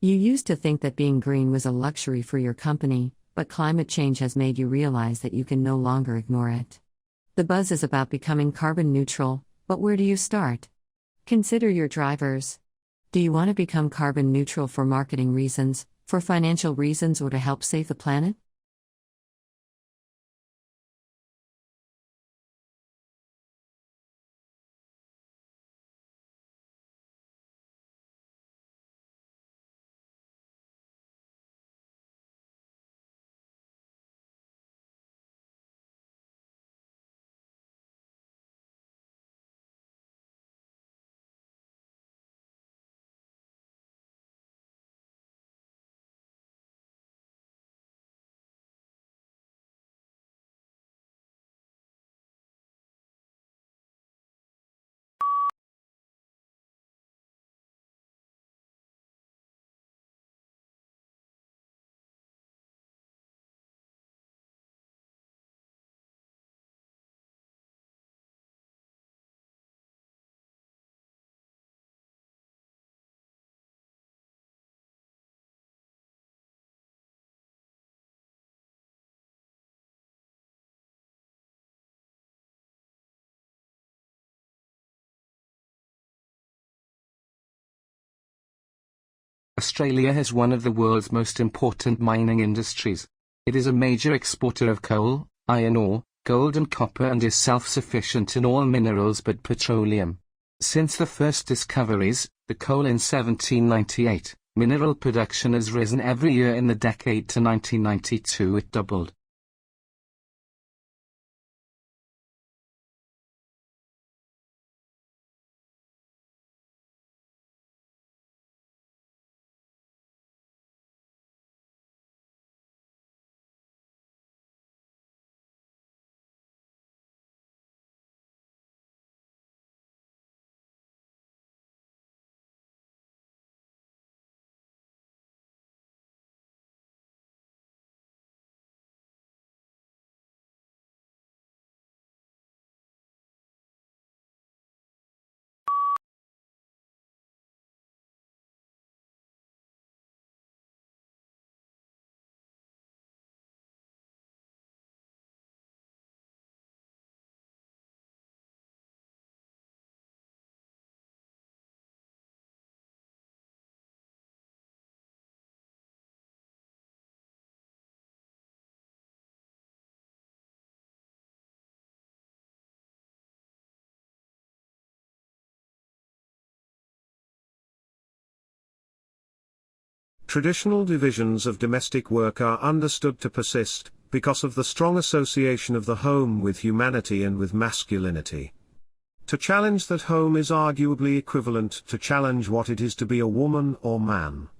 You used to think that being green was a luxury for your company, but climate change has made you realize that you can no longer ignore it. The buzz is about becoming carbon neutral, but where do you start? Consider your drivers. Do you want to become carbon neutral for marketing reasons, for financial reasons, or to help save the planet? Australia has one of the world's most important mining industries. It is a major exporter of coal, iron ore, gold and copper, and is self-sufficient in all minerals but petroleum. Since the first discoveries, the coal in 1798, mineral production has risen every year in the decade to 1992 it doubled. Traditional divisions of domestic work are understood to persist, because of the strong association of the home with humanity and with masculinity. To challenge that home is arguably equivalent to challenge what it is to be a woman or man.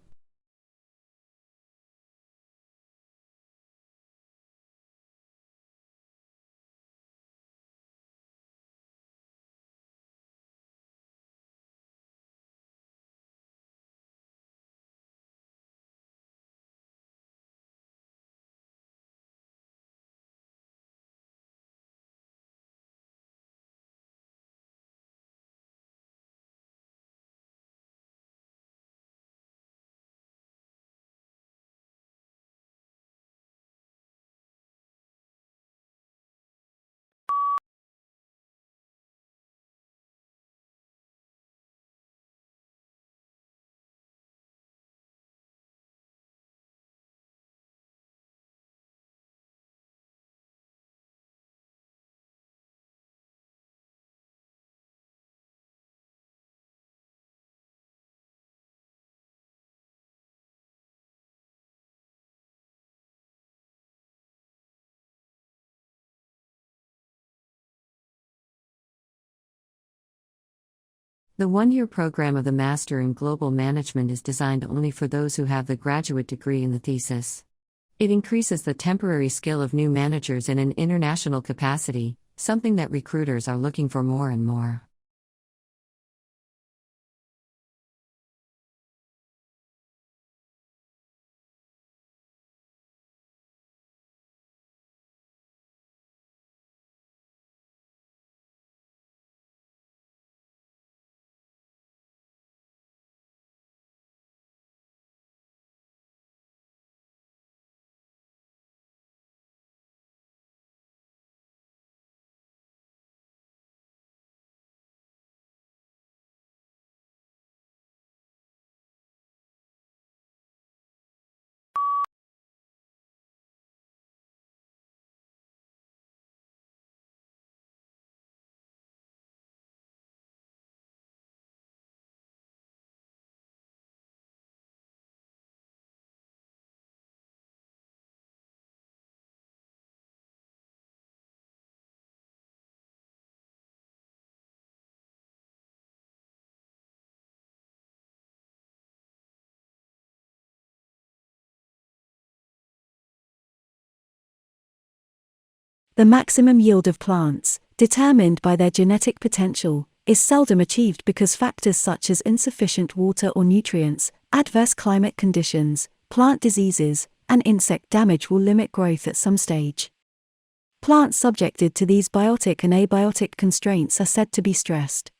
The one-year program of the Master in Global Management is designed only for those who have the graduate degree in the thesis. It increases the temporary skill of new managers in an international capacity, something that recruiters are looking for more and more. The maximum yield of plants, determined by their genetic potential, is seldom achieved because factors such as insufficient water or nutrients, adverse climate conditions, plant diseases, and insect damage will limit growth at some stage. Plants subjected to these biotic and abiotic constraints are said to be stressed.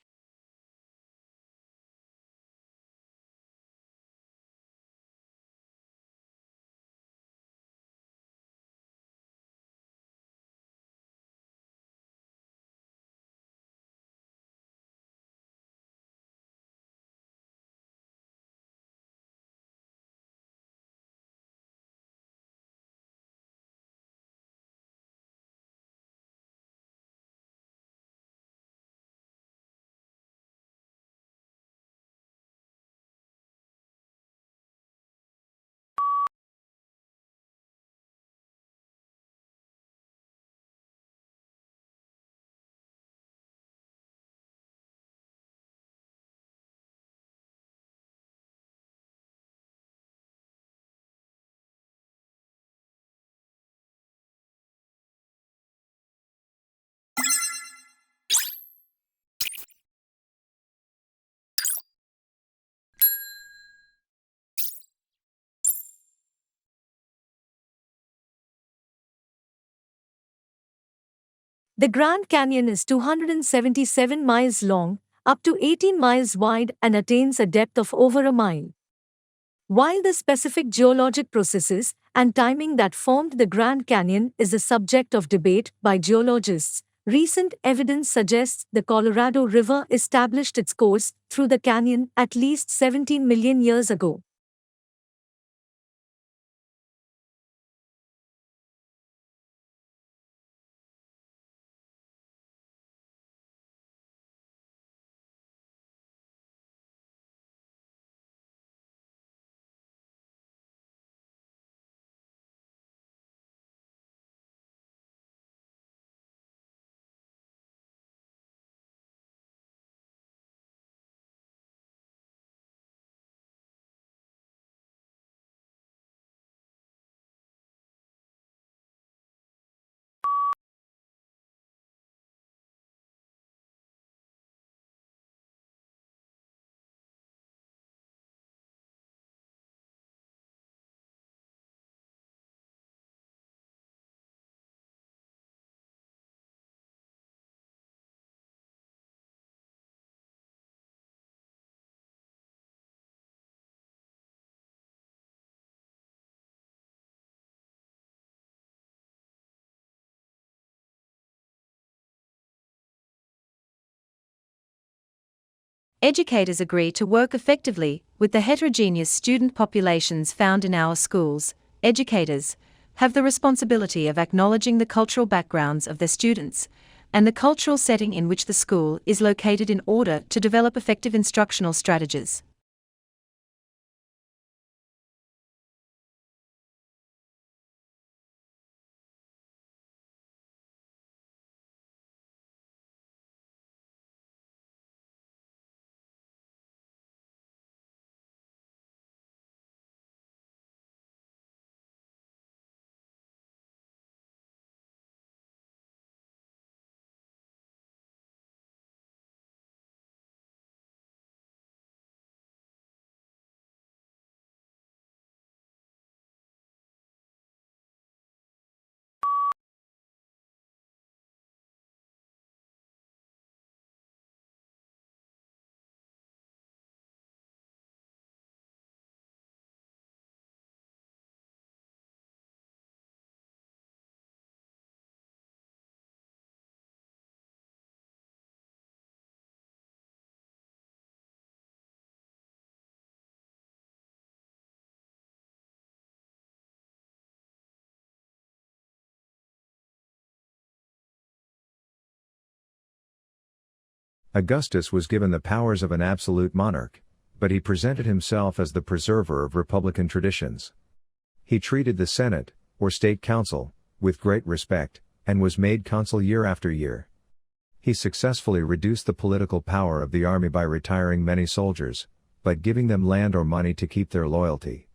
The Grand Canyon is 277 miles long, up to 18 miles wide, and attains a depth of over a mile. While the specific geologic processes and timing that formed the Grand Canyon is a subject of debate by geologists, recent evidence suggests the Colorado River established its course through the canyon at least 17 million years ago. Educators agree to work effectively with the heterogeneous student populations found in our schools. Educators have the responsibility of acknowledging the cultural backgrounds of their students and the cultural setting in which the school is located in order to develop effective instructional strategies. Augustus was given the powers of an absolute monarch, but he presented himself as the preserver of republican traditions. He treated the Senate, or state council, with great respect, and was made consul year after year. He successfully reduced the political power of the army by retiring many soldiers, but giving them land or money to keep their loyalty.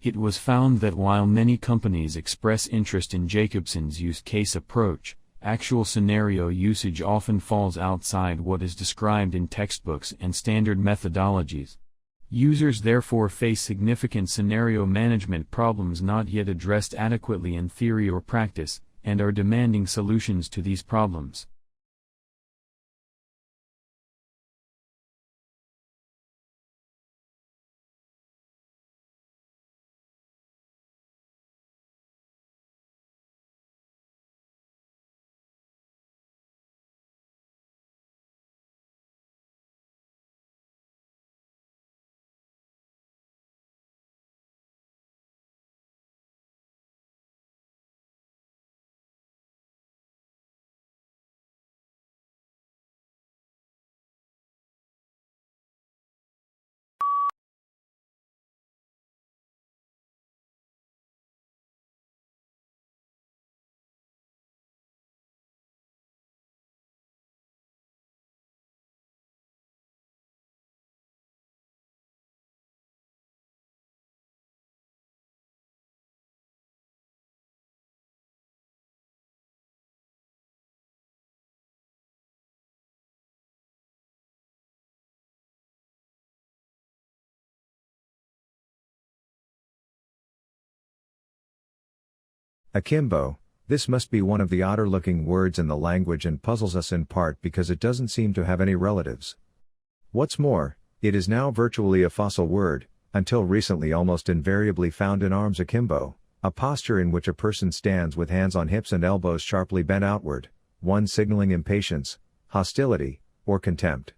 It was found that while many companies express interest in Jacobson's use case approach, actual scenario usage often falls outside what is described in textbooks and standard methodologies. Users therefore face significant scenario management problems not yet addressed adequately in theory or practice, and are demanding solutions to these problems. Akimbo, this must be one of the odder-looking words in the language and puzzles us in part because it doesn't seem to have any relatives. What's more, it is now virtually a fossil word, until recently almost invariably found in arms akimbo, a posture in which a person stands with hands on hips and elbows sharply bent outward, one signaling impatience, hostility, or contempt.